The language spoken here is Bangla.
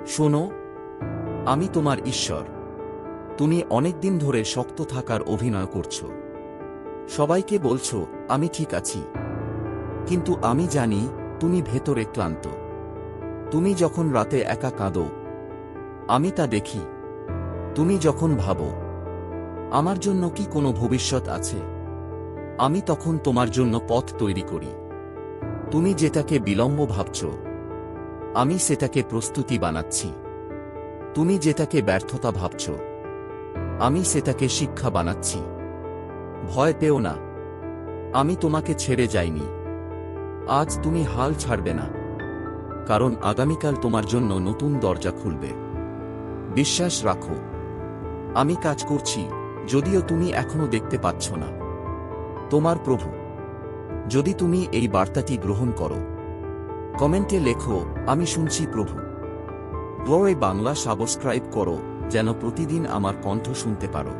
শোনো, আমি তোমার ঈশ্বর। তুমি অনেকদিন ধরে শক্ত থাকার অভিনয় করছো। সবাইকে বলছো আমি ঠিক আছি, কিন্তু আমি জানি তুমি ভেতরে ক্লান্ত। তুমি যখন রাতে একা কাঁদো, আমি তা দেখি। তুমি যখন ভাবো আমার জন্য কি কোনো ভবিষ্যৎ আছে, আমি তখন তোমার জন্য পথ তৈরি করি। তুমি যেটাকে বিলম্ব ভাবছ, আমি সেটাকে প্রস্তুতি বানাচ্ছি। তুমি যেটাকে ব্যর্থতা ভাবছ, আমি সেটাকে শিক্ষা বানাচ্ছি। ভয় পেও না, আমি তোমাকে ছেড়ে যাইনি। আজ তুমি হাল ছাড়বে না, কারণ আগামীকাল তোমার জন্য নতুন দরজা খুলবে। বিশ্বাস রাখো, আমি কাজ করছি, যদিও তুমি এখনো দেখতে পাচ্ছ না। তোমার প্রভু। যদি তুমি এই বার্তাটি গ্রহণ করো, কমেন্টে লেখো আমি শুনছি প্রভু। গ্লোরি বাংলা সাবস্ক্রাইব করো, যেন প্রতিদিন আমার কণ্ঠ শুনতে পারো।